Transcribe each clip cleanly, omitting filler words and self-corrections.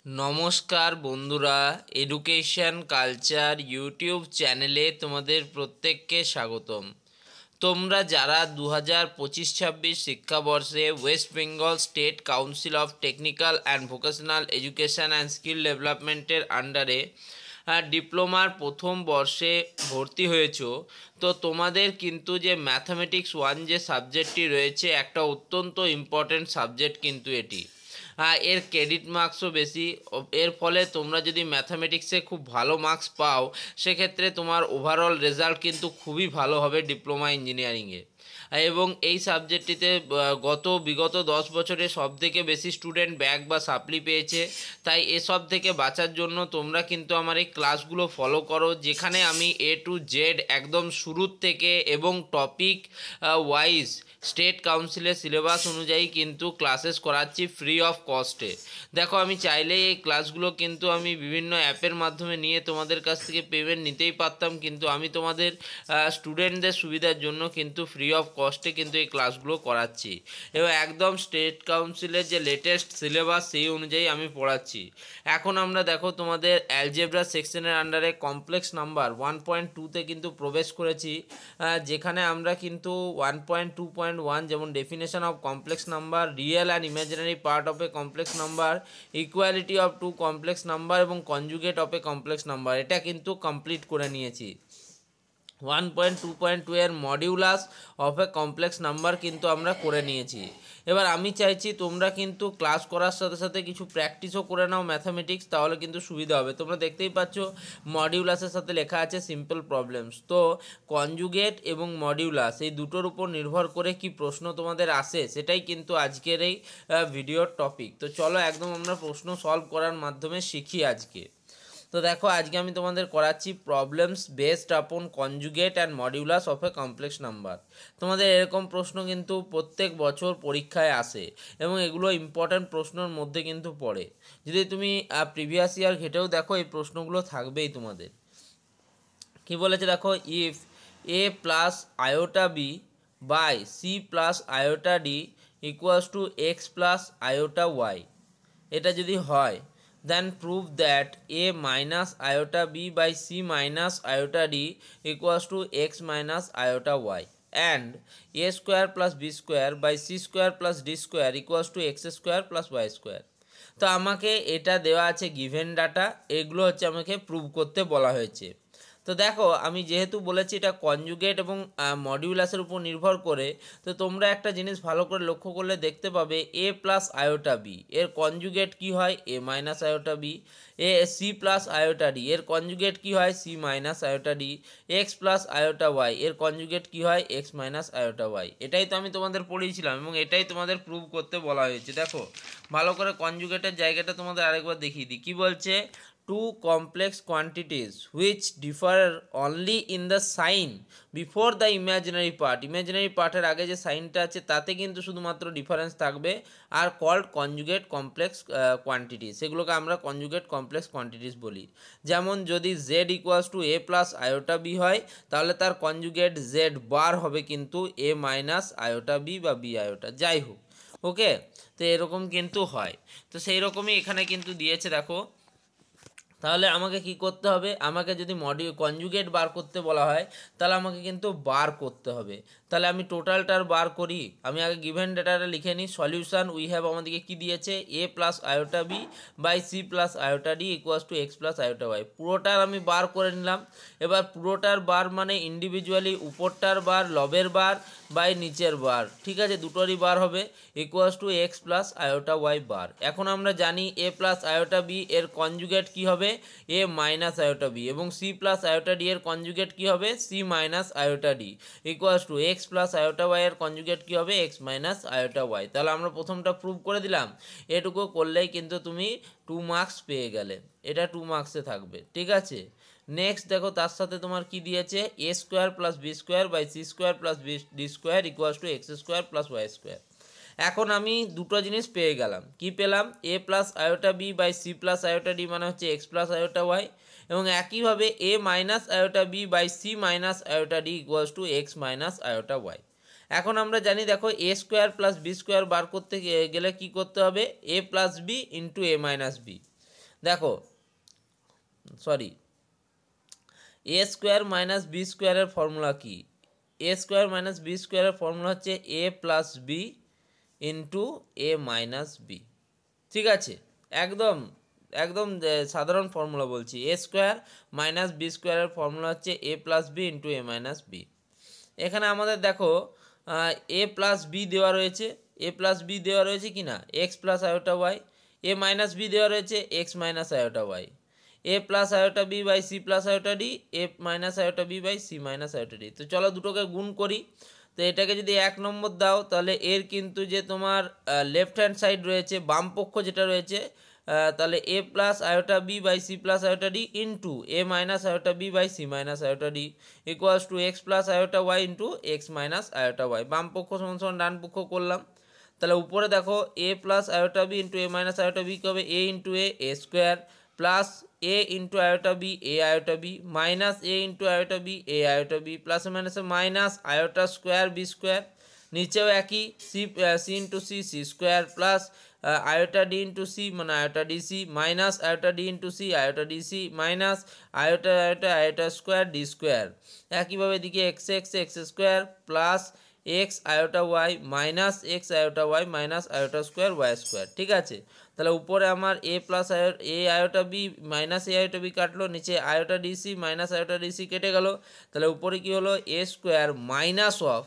নমস্কার বন্ধুরা, education culture YouTube চ্যানেলে তোমাদের প্রত্যেককে স্বাগতম। তোমরা যারা 2025-26 শিক্ষাবর্ষে West Bengal state council of technical and vocational education and skill ডেভেলপমেন্টের আন্ডারে ডিপ্লোমার প্রথম বর্ষে ভর্তি হয়েছো, তো তোমাদের কিন্তু যে ম্যাথামেটিক্স 1 যে সাবজেক্টটি রয়েছে, একটা অত্যন্ত ইম্পর্ট্যান্ট সাবজেক্ট কিন্তু এটি। এর ক্রেডিট মার্কসও বেশি। এর ফলে তোমরা যদি ম্যাথামেটিক্সে খুব ভালো মার্কস পাও, সেক্ষেত্রে তোমার ওভারঅল রেজাল্ট কিন্তু খুবই ভালো হবে ডিপ্লোমা ইঞ্জিনিয়ারিংয়ে। এবং এই সাবজেক্টটিতে বিগত 10 বছরে সবথেকে বেশি স্টুডেন্ট ব্যাক বা সাপ্লি পেয়েছে। তাই এসব থেকে বাঁচার জন্য তোমরা কিন্তু আমার এই ক্লাসগুলো ফলো করো, যেখানে আমি A to Z একদম শুরুর থেকে এবং টপিক ওয়াইজ স্টেট কাউন্সিলের সিলেবাস অনুযায়ী কিন্তু ক্লাসেস করাচ্ছি ফ্রি অফ কস্টে। দেখো, আমি চাইলেই এই ক্লাসগুলো কিন্তু আমি বিভিন্ন অ্যাপের মাধ্যমে নিয়ে তোমাদের কাছ থেকে পেমেন্ট নিতেই পারতাম, কিন্তু আমি তোমাদের স্টুডেন্টদের সুবিধার জন্য কিন্তু ফ্রি অফ কস্টে কিন্তু এই ক্লাসগুলো করাচ্ছি এবং একদম স্টেট কাউন্সিলের যে লেটেস্ট সিলেবাস সেই অনুযায়ী আমি পড়াচ্ছি। এখন আমরা দেখো তোমাদের অ্যালজেব্রা সেকশনের আন্ডারে কমপ্লেক্স নাম্বার 1.2তে কিন্তু প্রবেশ করেছি, যেখানে আমরা কিন্তু 1.2.1 যেমন definition of complex number, real and imaginary part of a complex number, equality of two complex number এবং conjugate of a complex number, এটা কিন্তু কমপ্লিট করে নিয়েছি। 1.2.2 এর modulus of a complex number কিন্তু আমরা করে নিয়েছি। এবার আমি চাইছি তোমরা কিন্তু ক্লাস করার সাথে সাথে কিছু প্র্যাকটিসও করে নাও ম্যাথামেটিক্স, তাহলে কিন্তু সুবিধা হবে। তোমরা দেখতেই পাচ্ছ মডিউলাসের সাথে লেখা আছে সিম্পল প্রবলেমস। তো কনজুগেট এবং মডিউলাস এই দুটোর উপর নির্ভর করে কি প্রশ্ন তোমাদের আসে, সেটাই কিন্তু আজকের এই ভিডিওর টপিক। তো চলো একদম আমরা প্রশ্ন সলভ করার মাধ্যমে শিখি আজকে। তো দেখো, আজকে আমি তোমাদের করাচ্ছি প্রবলেমস বেসড আপন conjugate and modulus of a complex number. তোমাদের এরকম প্রশ্ন কিন্তু প্রত্যেক বছর পরীক্ষায় আসে এবং এগুলো ইম্পর্ট্যান্ট প্রশ্নের মধ্যে কিন্তু পড়ে। যদি তুমি প্রিভিয়াস ইয়ার ঘেটেও দেখো, এই প্রশ্নগুলো থাকবেই তোমাদের। কি বলেছে দেখো, if A plus iota B by C plus iota D equals to x plus iota Y, এটা যদি হয়, then prove that a minus iota b by c minus iota d equals to x minus iota y and a square plus b square by c square plus d square equals to x square plus y square। তো আমাকে এটা দেওয়া আছে given data, এগুলো হচ্ছে আমাকে prove করতে বলা হয়েছে। তো দেখো, আমি যেহেতু বলেছি এটা কনজুগেট এবং মডিউলাসের উপর নির্ভর করে, তো তোমরা একটা জিনিস ভালো করে লক্ষ্য করলে দেখতে পাবে এ প্লাস আয়োটা বি এর কনজুগেট কি হয়, a minus iota b. A c plus iota d এর কনজুগেট কি হয়, c minus iota d. X plus iota y এর কনজুগেট কি হয়, এক্স মাইনাস আয়োটা ওয়াই। এটাই তো আমি তোমাদের পড়িয়েছিলাম এবং এটাই তোমাদের প্রুভ করতে বলা হয়েছে। দেখো ভালো করে কনজুগেটের জায়গাটা তোমাদের আরেকবার দেখিয়ে দিই। কী বলছে, two complex quantities which differ only in the sign before the imaginary পার্টের আগে যে সাইনটা আছে তাতে কিন্তু শুধুমাত্র ডিফারেন্স থাকবে, আর কল্ড কনজুগেট কমপ্লেক্স কোয়ান্টিটিস, সেগুলোকে আমরা কনজুগেট কমপ্লেক্স কোয়ান্টিটিস বলি। যেমন যদি z equals to A plus iota B হয়, তাহলে তার কনজুগেট z বার হবে কিন্তু এ মাইনাস আয়োটা বি বা বি আয়োটা, যাই হোক। ওকে, তো এরকম কিন্তু হয়। তো সেই রকমই এখানে কিন্তু দিয়েছে। দেখো, তাহলে আমাকে কি করতে হবে, আমাকে যদি কনজুগেট বার করতে বলা হয়, তাহলে আমাকে কিন্তু বার করতে হবে। তাহলে আমি টোটালটার বার করি। আমি আগে গিভেন ডেটাটা লিখে নিই। সলিউশন উই হ্যাভ আমাদেরকে কি দিয়েছে, a plus iota B by C plus iota D equals to x plus iota y. পুরোটার আমি বার করে নিলাম। এবার পুরোটার বার মানে ইন্ডিভিজুয়ালি উপরটার বার, লবের বার বাই নিচের বার, ঠিক আছে, দুটোরই বার হবে, equals to x plus iota y bar. এখন আমরা জানি এ প্লাস আয়োটা বি এর কনজুগেট কি হবে, এ মাইনাস আয়োটা বি, এবং সি প্লাস আয়োটা ডি এর কনজুগেট কি হবে, c minus iota D, equals to x plus iota y এর কনজুগেট কি হবে, এক্স মাইনাস আয়োটা ওয়াই। তাহলে আমরা প্রথমটা প্রুভ করে দিলাম। এটুকু করলেই কিন্তু তুমি 2 মার্কস পেয়ে গেলে, এটা 2 মার্কসে থাকবে, ঠিক আছে। নেক্সট দেখো, তার সাথে তোমার কি দিয়েছে, a square plus b square by c square plus d square equals to x square plus y square. এখন আমি দুটো জিনিস পেয়ে গেলাম। কি পেলাম, a plus iota B by C plus iota d মানে হচ্ছে এক্স প্লাস আয়োটা ওয়াই, এবং একইভাবে a minus iota B by C minus iota D equals to x minus iota y. এখন আমরা জানি, দেখো, a square plus b square বার করতে গেলে কি করতে হবে, এ plus B into a minus B. দেখো সরি, এ স্কোয়ার মাইনাস বি স্কোয়ারের ফর্মুলা কি? এ স্কোয়ার মাইনাস বি স্কোয়ারের ফর্মুলা হচ্ছে এ plus B into a minus B. ঠিক আছে, একদম একদম সাধারণ ফর্মুলা বলছি। এ স্কোয়ার মাইনাস বি স্কোয়ারের ফর্মুলা হচ্ছে এ plus B into a minus B. এখানে আমাদের দেখো এ প্লাস বি দেওয়া রয়েছে, এ প্লাস বি দেওয়া রয়েছে কি না, X plus iota Y. A minus B দেওয়া রয়েছে X minus iota Y. A plus iota B by C plus iota D, A minus iota B by C minus iota D. তো চলো দুটোকে গুণ করি। তো এটাকে যদি 1 নম্বর দাও তাহলে এর কিন্তু যে তোমার লেফট হ্যান্ড সাইড রয়েছে, বাম পক্ষ যেটা রয়েছে, তাহলে a plus iota B by C plus iota D into a minus iota B by C minus iota D equals to x plus iota y into x minus iota y. বাম পক্ষ সমান সমান ডান পক্ষ করলাম। তাহলে উপরে দেখো a plus iota b into a minus iota b কী হবে, a into a square plus a into iota b a iota B minus a into iota b a iota b প্লাসে মাইনাসে minus iota square b square, নিচেও একই c into c c square plus iota D into c মানে iota DC minus iota D into c iota DC minus iota iota iota square D square. একইভাবে এদিকে X X X square plus X iota Y minus X iota Y minus iota square Y square. ঠিক আছে, তাহলে উপরে আমার A plus A iota B minus A iota B কাটলো, নিচে iota DC minus iota DC কেটে গেল। তাহলে উপরে কি হলো, এ স্কোয়ার মাইনাস অফ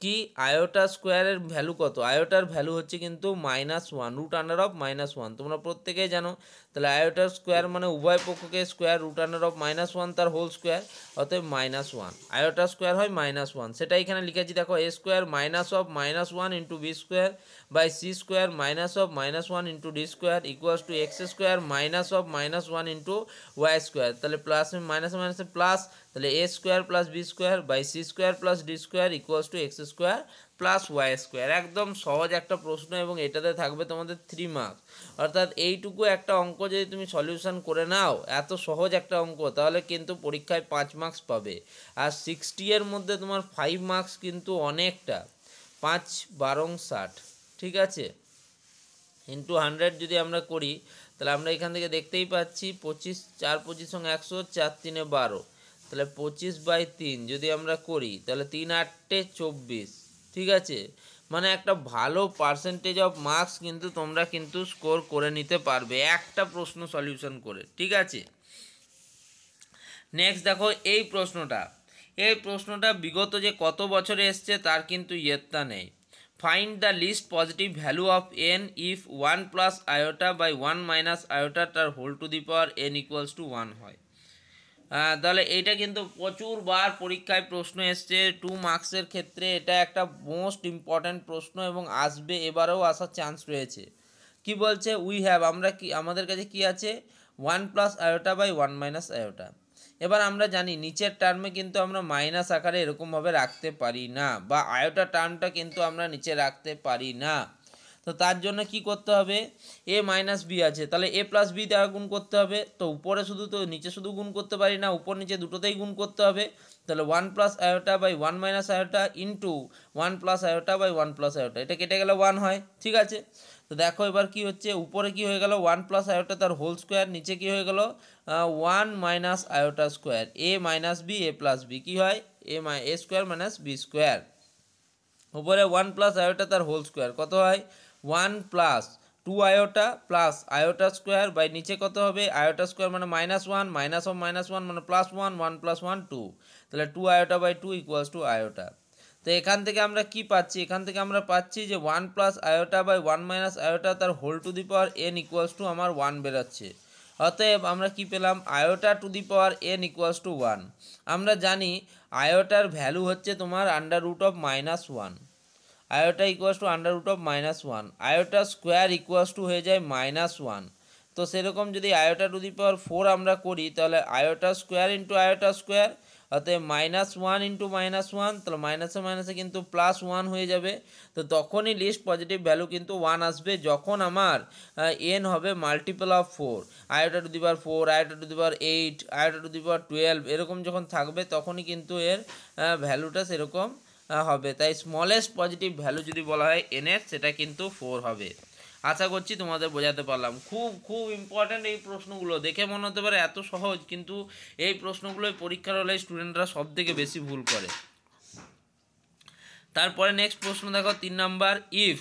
কি আয়োটা স্কোয়ারের ভ্যালু কত, আয়োটার ভ্যালু হচ্ছে কিন্তু -1 রুট আন্ডার অফ -1, তোমরা প্রত্যেকেই জানো। তাহলে আয়োটার স্কোয়ার মানে উভয় পক্ষকে স্কোয়ার রুট আন্ডার অফ -1 তার হোল স্কোয়ার, অতএব -1 আয়োটার স্কোয়ার হয় -1, সেটা এখানে লিখেছি দেখো, a square minus of -1 into b square by c square minus of -1 into d square equals to x square minus of -1 into y square. তাহলে plus মাইনাসে মাইনাসে প্লাস, তাহলে a square plus b square by c square plus d square equals to x square plus y square. একদম সহজ একটা প্রশ্ন এবং এটাতে থাকবে তোমাদের 3 মার্কস। অর্থাৎ এইটুকু একটা অঙ্ক যদি তুমি সলিউশন করে নাও, এত সহজ একটা অঙ্ক, তাহলে কিন্তু পরীক্ষায় 5 মার্কস পাবে। আর 60 এর মধ্যে তোমার 5 মার্কস কিন্তু অনেকটা, 5 12 60। ঠিক আছে, ইন্টু 100 যদি আমরা করি তাহলে আমরা এখান থেকে দেখতেই পাচ্ছি 25 4 25 সঙ্গে 100 4 3 12, তাহলে 25/3 যদি আমরা করি তাহলে 3 8 24। ঠিক আছে, মানে একটা ভালো পার্সেন্টেজ অফ মার্কস কিন্তু তোমরা কিন্তু স্কোর করে নিতে পারবে একটা প্রশ্ন সলিউশন করে। ঠিক আছে, নেক্সট দেখো এই প্রশ্নটা বিগত যে কত বছরে এসছে তার কিন্তু ইয়েত্তা নেই। Find the least positive value of n if 1 plus iota by 1 minus iota তার whole to the power n equals to 1 হয়। তাহলে এইটা কিন্তু প্রচুরবার পরীক্ষায় প্রশ্ন এসছে 2 মার্কসের ক্ষেত্রে, এটা একটা মোস্ট ইম্পর্ট্যান্ট প্রশ্ন এবং আসবে, এবারেও আসার চান্স রয়েছে। কি বলছে, উই হ্যাভ, আমাদের কাছে কি আছে, 1 plus iota by 1 minus iota. এবার আমরা জানি নিচের টার্মে কিন্তু আমরা মাইনাস আকারে এরকমভাবে রাখতে পারি না, বা আয়োটা টার্মটা কিন্তু আমরা নিচে রাখতে পারি না। তো তার জন্য কি করতে হবে, এ মাইনাস বি আছে, তাহলে এ প্লাস বি দ্বারা গুণ করতে হবে। তো উপরে শুধু, তো নিচে শুধু গুণ করতে পারি না, উপর নিচে দুটোতেই গুণ করতে হবে। তাহলে 1 plus iota by 1 minus iota into 1 plus iota by 1 plus iota, এটা কেটে গেলে 1 হয়। ঠিক আছে, তো দেখো এবার কি হচ্ছে, উপরে কি হয়ে গেল 1 প্লাস আয়োটা তার হোল স্কোয়ার, নিচে কি হয়ে গেল 1 minus iota square, A minus B A plus B কি হয়, A square minus B square. উপরে 1 প্লাস আয়োটা তার হোল স্কোয়ার কত হয়, 1 plus 2 iota plus iota square by নিচে কত হবে, আয়োটা স্কোয়ার মানে -1 মাইনাস অফ -1 মানে +1, 1 প্লাস 1 2, তাহলে 2 iota by 2 equals to iota. তো এখান থেকে আমরা কি পাচ্ছি, এখান থেকে আমরা পাচ্ছি যে 1 plus iota by 1 minus iota তার whole to the power n equals to আমার 1 বেরোচ্ছে। অতএব আমরা কি পেলাম, iota to the power n equals to 1। আমরা জানি আয়োটার ভ্যালু হচ্ছে তোমার √(-1), iota equals to √(-1), iota square equals to হয়ে যায় -1। তো সেরকম যদি আয়োটা টু দি পাওয়ার 4 আমরা করি তাহলে iota square into iota square, অতএব -1 ইন্টু -1, তাহলে মাইনাসে মাইনাসে কিন্তু +1 হয়ে যাবে। তো তখনই লিস্ট পজিটিভ ভ্যালু কিন্তু 1 আসবে, যখন আমার n হবে multiple of 4, iota to the power 4, iota to the power 8, iota to the power 12 এরকম যখন থাকবে তখনই কিন্তু এর ভ্যালুটা সেরকম হবে। তাই স্মলেস্ট পজিটিভ ভ্যালু যদি বলা হয় n এর, সেটা কিন্তু 4 হবে। আশা করছি তোমাদের বোঝাতে পারলাম। খুব খুব ইম্পর্ট্যান্ট এই প্রশ্নগুলো, দেখে মনে হতে পারে এত সহজ, কিন্তু এই প্রশ্নগুলোই পরীক্ষার হলে স্টুডেন্টরা সব থেকে বেশি ভুল করে। তারপরে নেক্সট প্রশ্ন দেখো 3 number, if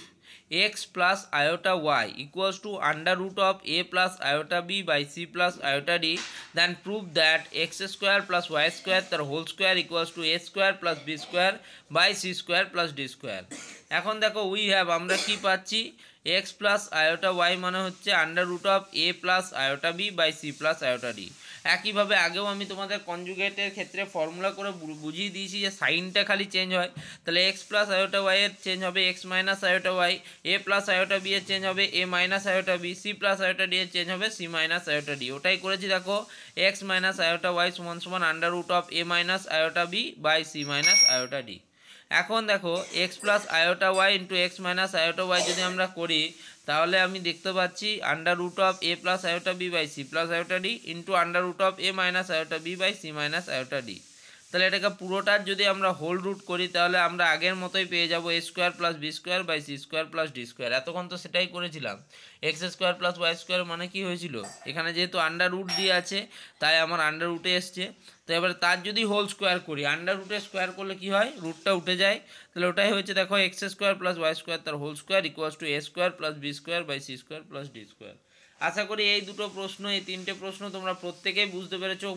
x plus iota y equals to under root of A plus iota B by C plus iota d, then prove that x square plus y square তার whole square equals to a square plus b square by c square plus d square. এখন দেখো we have, আমরা কি পাচ্ছি, x plus iota Y মানে হচ্ছে under root of A plus iota B by C plus iota D. একইভাবে আগেও আমি তোমাদের কনজুগেটের ক্ষেত্রে ফর্মুলা করে বুঝিয়ে দিয়েছি যে সাইনটা খালি চেঞ্জ হয়, তাহলে এক্স প্লাস আয়োটা ওয়াই এর চেঞ্জ হবে এক্স মাইনাস আয়োটা ওয়াই, এ প্লাস আয়োটা বি এর চেঞ্জ হবে a minus iota b, c plus iota d এর চেঞ্জ হবে সি মাইনাস আয়োটা ডি। ওটাই করেছি দেখো, এক্স মাইনাস আয়োটা ওয়াই সমান সমান under root of A minus iota B by C minus iota d. এখন দেখো x plus iota y into x minus iota y যদি আমরা করি, তাহলে আমি দেখতে পাচ্ছি under root of A plus iota B by C plus iota D into under root of A minus iota B by C minus iota D. তাহলে এটাকে পুরোটার যদি আমরা হোল রুট করি, তাহলে আমরা আগের মতোই পেয়ে যাবো a square plus b square by c square plus d square. এতক্ষণ তো সেটাই করেছিলাম। X square plus y square মানে কি হয়েছিল, এখানে যেহেতু আন্ডার রুট দিয়ে আছে তাই আমার আন্ডার রুটে এসছে। তো এবার তার যদি হোল স্কোয়ার করি, আন্ডার রুটে স্কোয়ার করলে কি হয়, রুটটা উঠে যায়, তাহলে ওটাই হচ্ছে দেখো x square plus y square তার whole square equals to a square plus b square by c square plus d square. আশা করি এই দুটো প্রশ্ন, এই তিনটে প্রশ্ন তোমরা প্রত্যেকেই বুঝতে পেরেছো।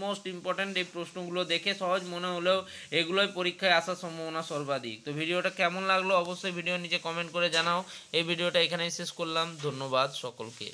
মোস্ট ইম্পর্ট্যান্ট এই প্রশ্নগুলো, দেখে সহজ মনে হলেও এগুলোই পরীক্ষায় আসার সম্ভাবনা সর্বাধিক। তো ভিডিওটা কেমন লাগলো অবশ্যই ভিডিও নিচে কমেন্ট করে জানাও। এই ভিডিওটা এখানেই শেষ করলাম, ধন্যবাদ সকলকে।